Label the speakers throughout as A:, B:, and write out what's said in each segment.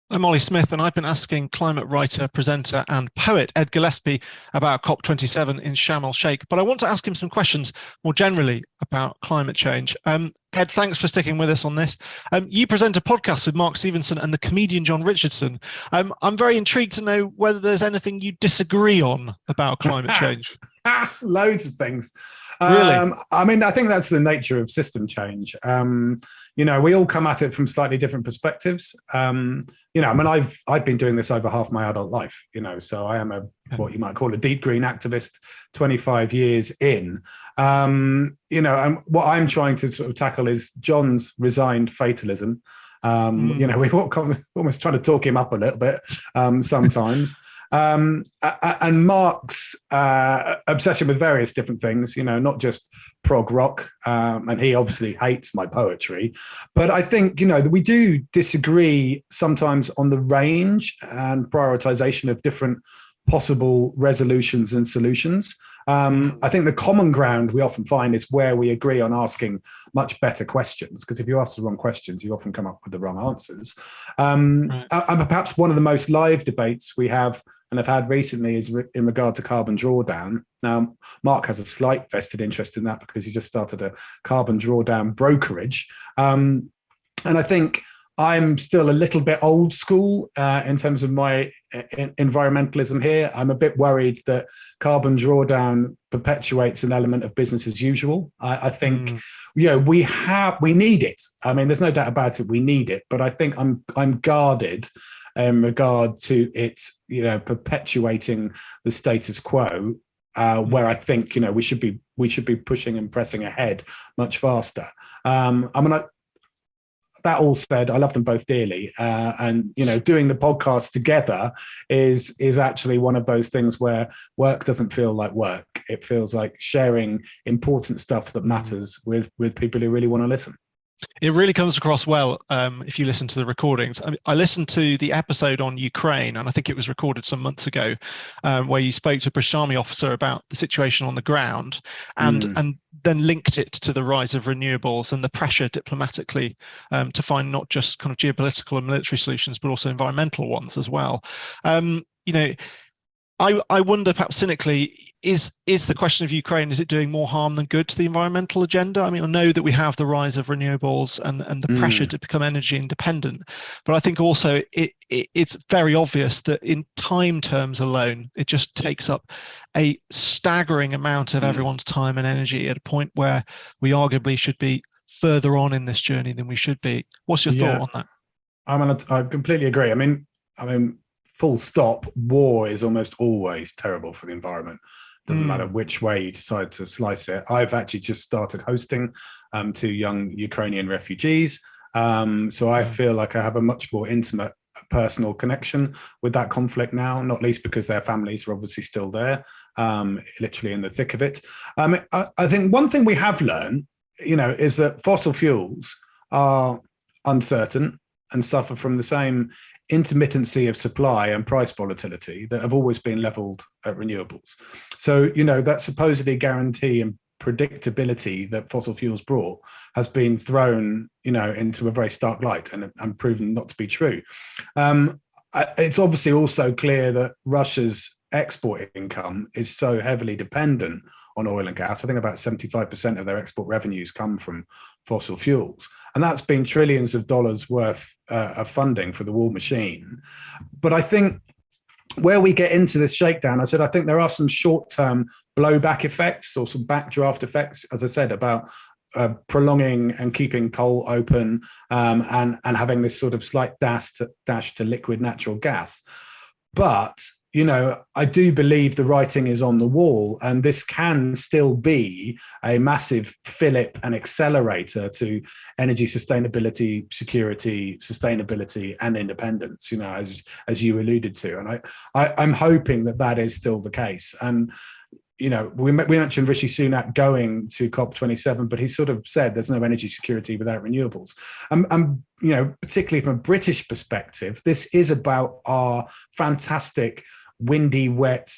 A: I'm Ollie Smith, and I've been asking climate writer, presenter, and poet Ed Gillespie about COP27 in Sharm el Sheikh. But I want to ask him some questions more generally about climate change. Ed, thanks for sticking with us on this. You present a podcast with Mark Stevenson and the comedian John Richardson. I'm very intrigued to know whether there's anything you disagree on about climate change.
B: Loads of things.
A: Really?
B: I mean, I think that's the nature of system change. We all come at it from slightly different perspectives. I mean, I've been doing this over half my adult life, so I am what you might call a deep green activist, 25 years in. And what I'm trying to sort of tackle is John's resigned fatalism. We almost trying to talk him up a little bit sometimes. And Mark's obsession with various different things, not just prog rock, and he obviously hates my poetry, but I think, that we do disagree sometimes on the range and prioritization of different possible resolutions and solutions. I think the common ground we often find is where we agree on asking much better questions, because if you ask the wrong questions, you often come up with the wrong answers. And perhaps one of the most live debates we have and have had recently is in regard to carbon drawdown. Now, Mark has a slight vested interest in that because he just started a carbon drawdown brokerage. And I think I'm still a little bit old school in terms of my environmentalism here. I'm a bit worried that carbon drawdown perpetuates an element of business as usual. I think, we need it. I mean, there's no doubt about it. We need it, but I think I'm guarded in regard to it, perpetuating the status quo, where I think, we should be pushing and pressing ahead much faster. That all said, I love them both dearly, and doing the podcast together is actually one of those things where work doesn't feel like work. It feels like sharing important stuff that matters with people who really want to listen.
A: It really comes across well if you listen to the recordings. I listened to the episode on Ukraine, and I think it was recorded some months ago, where you spoke to a British Army officer about the situation on the ground, and then linked it to the rise of renewables and the pressure diplomatically to find not just kind of geopolitical and military solutions, but also environmental ones as well. I wonder, perhaps cynically, is the question of Ukraine, is it doing more harm than good to the environmental agenda? I mean, I know that we have the rise of renewables and the pressure to become energy independent, but I think also it's very obvious that in time terms alone, it just takes up a staggering amount of everyone's time and energy at a point where we arguably should be further on in this journey than we should be. What's your thought on that?
B: I completely agree. I mean, full stop, war is almost always terrible for the environment. Doesn't matter which way you decide to slice it. I've actually just started hosting 2 young Ukrainian refugees. So I feel like I have a much more intimate personal connection with that conflict now, not least because their families are obviously still there, literally in the thick of it. I think one thing we have learned, is that fossil fuels are uncertain and suffer from the same intermittency of supply and price volatility that have always been leveled at renewables. So, that supposedly guarantee and predictability that fossil fuels brought has been thrown, into a very stark light and proven not to be true. It's obviously also clear that Russia's export income is so heavily dependent on oil and gas. I think about 75% of their export revenues come from fossil fuels. And that's been trillions of dollars worth of funding for the war machine. But I think where we get into this shakedown, I think there are some short-term blowback effects or some backdraft effects, as I said, about prolonging and keeping coal open and having this sort of slight dash to liquid natural gas. But I do believe the writing is on the wall, and this can still be a massive fillip and accelerator to energy sustainability, security, sustainability, and independence, as you alluded to. And I'm hoping that is still the case. And we mentioned Rishi Sunak going to COP27, but he sort of said there's no energy security without renewables. Particularly from a British perspective, this is about our fantastic windy, wet,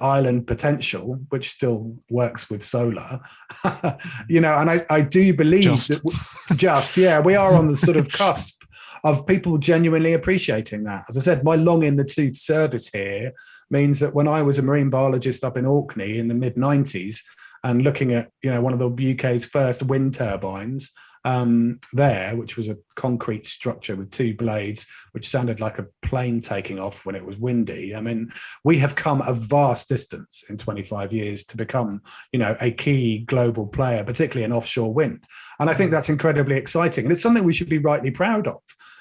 B: island potential, which still works with solar. And I do believe we are on the sort of cusp of people genuinely appreciating that. As I said, my long in the tooth service here means that when I was a marine biologist up in Orkney in the mid-90s and looking at, one of the UK's first wind turbines, there, which was a concrete structure with two blades, which sounded like a plane taking off when it was windy. I mean, we have come a vast distance in 25 years to become, a key global player, particularly in offshore wind. And I think that's incredibly exciting. And it's something we should be rightly proud of.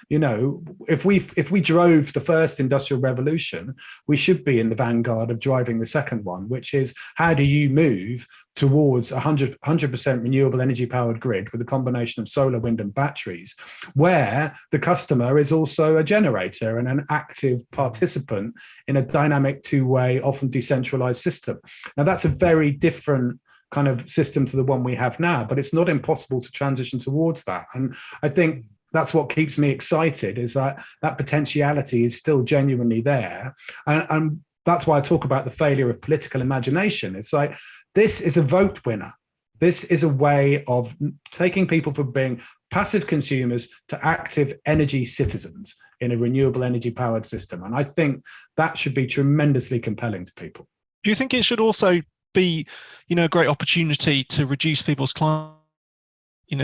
B: If we drove the first industrial revolution, we should be in the vanguard of driving the second one, which is how do you move towards 100% renewable energy powered grid with a combination of solar, wind and batteries, where the customer is also a generator and an active participant in a dynamic two-way, often decentralized system. Now, that's a very different kind of system to the one we have now, but it's not impossible to transition towards that. And I think that's what keeps me excited, is that potentiality is still genuinely there. And that's why I talk about the failure of political imagination. It's like, this is a vote winner. This is a way of taking people from being passive consumers to active energy citizens in a renewable energy powered system. And I think that should be tremendously compelling to people.
A: Do you think it should also be, a great opportunity to reduce people's climate?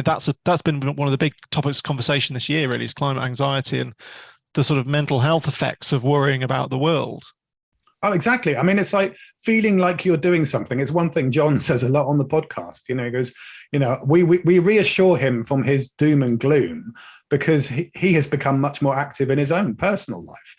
A: That's been one of the big topics of conversation this year, really, is climate anxiety and the sort of mental health effects of worrying about the world.
B: Oh, exactly. I mean, it's like feeling like you're doing something. It's one thing John says a lot on the podcast. He goes, we reassure him from his doom and gloom because he has become much more active in his own personal life.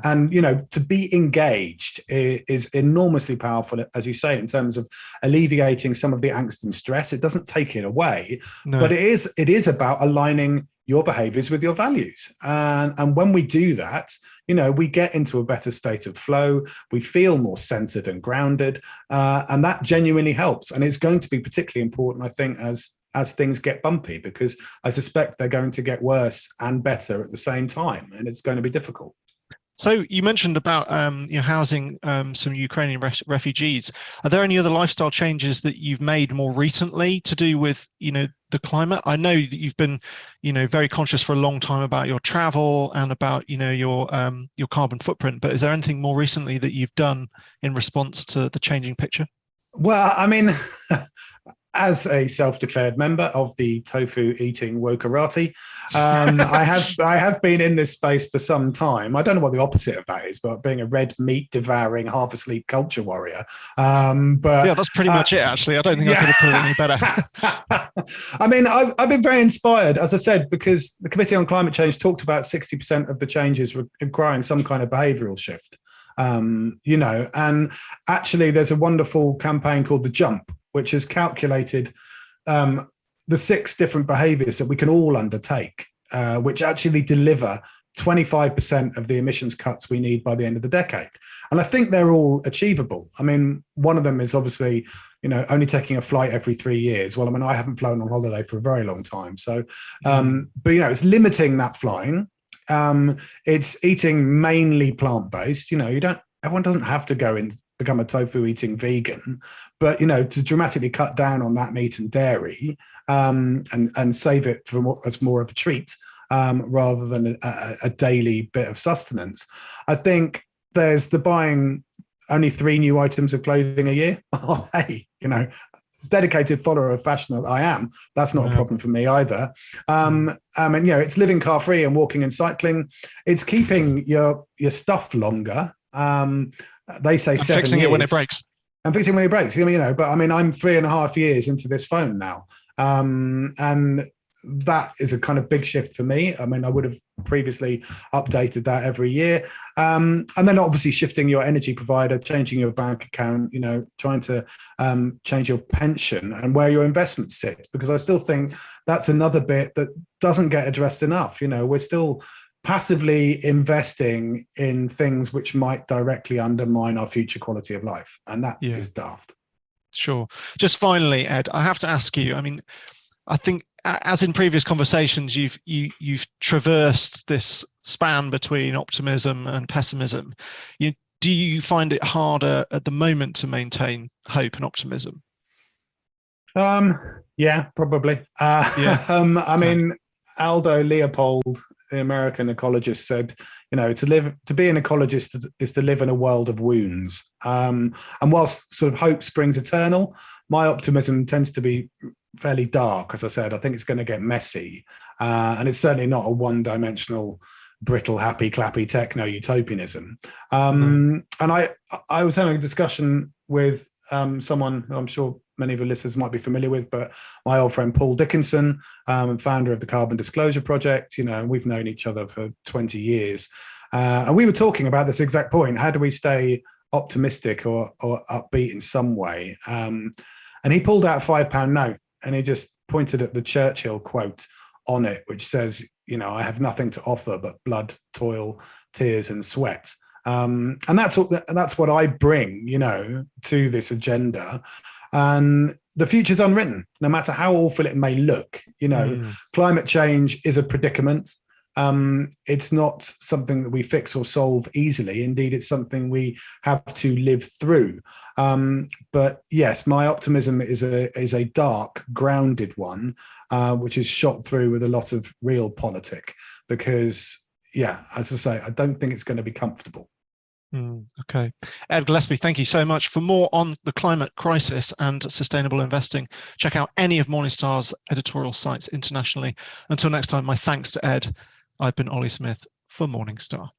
B: And, to be engaged is enormously powerful, as you say, in terms of alleviating some of the angst and stress. It doesn't take it away, but it is about aligning your behaviors with your values. And when we do that, we get into a better state of flow. We feel more centered and grounded, and that genuinely helps. And it's going to be particularly important, I think, as things get bumpy, because I suspect they're going to get worse and better at the same time, and it's going to be difficult.
A: So you mentioned about housing some Ukrainian refugees. Are there any other lifestyle changes that you've made more recently to do with the climate? I know that you've been very conscious for a long time about your travel and about your carbon footprint. But is there anything more recently that you've done in response to the changing picture?
B: Well, I mean, as a self-declared member of the tofu-eating wokerati, I have been in this space for some time. I don't know what the opposite of that is, but being a red meat-devouring, half-asleep culture warrior. But
A: yeah, that's pretty much it, actually. I don't think I could have put it any better.
B: I mean, I've been very inspired, as I said, because the Committee on Climate Change talked about 60% of the changes requiring some kind of behavioural shift. And actually, there's a wonderful campaign called The Jump, which has calculated the 6 different behaviors that we can all undertake, which actually deliver 25% of the emissions cuts we need by the end of the decade. And I think they're all achievable. I mean, one of them is obviously, only taking a flight every 3 years. Well, I mean, I haven't flown on holiday for a very long time. So, but, it's limiting that flying. It's eating mainly plant-based. Everyone doesn't have to go and become a tofu eating vegan, but to dramatically cut down on that meat and dairy, and save it as more of a treat, rather than a daily bit of sustenance. I think there's the buying only 3 new items of clothing a year. Oh, hey, dedicated follower of fashion that I am, that's not a problem for me either. And it's living car free and walking and cycling. It's keeping your stuff longer. They say 7 years.
A: Fixing it when it breaks.
B: I'm fixing when it breaks, but I mean, I'm 3.5 years into this phone now. And that is a kind of big shift for me. I mean, I would have previously updated that every year. And then obviously shifting your energy provider, changing your bank account, trying to change your pension and where your investments sit, because I still think that's another bit that doesn't get addressed enough. We're still passively investing in things which might directly undermine our future quality of life. And that is daft.
A: Sure. Just finally, Ed, I have to ask you, I mean, I think as in previous conversations, you've traversed this span between optimism and pessimism. Do you find it harder at the moment to maintain hope and optimism?
B: Yeah, probably. I mean, Aldo Leopold the American ecologist, said, to be an ecologist is to live in a world of wounds. And whilst sort of hope springs eternal, my optimism tends to be fairly dark. As I said, I think it's going to get messy, and it's certainly not a one-dimensional, brittle, happy, clappy techno utopianism. And I was having a discussion with someone who I'm sure many of the listeners might be familiar with, but my old friend Paul Dickinson, founder of the Carbon Disclosure Project. And we've known each other for 20 years. And we were talking about this exact point. How do we stay optimistic or upbeat in some way? And he pulled out a £5 note and he just pointed at the Churchill quote on it, which says, I have nothing to offer but blood, toil, tears, and sweat. And that's what I bring, to this agenda. And the future's unwritten, no matter how awful it may look. Climate change is a predicament. It's not something that we fix or solve easily. Indeed, it's something we have to live through. But yes, my optimism is a dark, grounded one, which is shot through with a lot of real because, as I say, I don't think it's going to be comfortable.
A: Okay. Ed Gillespie, thank you so much. For more on the climate crisis and sustainable investing, check out any of Morningstar's editorial sites internationally. Until next time, my thanks to Ed. I've been Ollie Smith for Morningstar.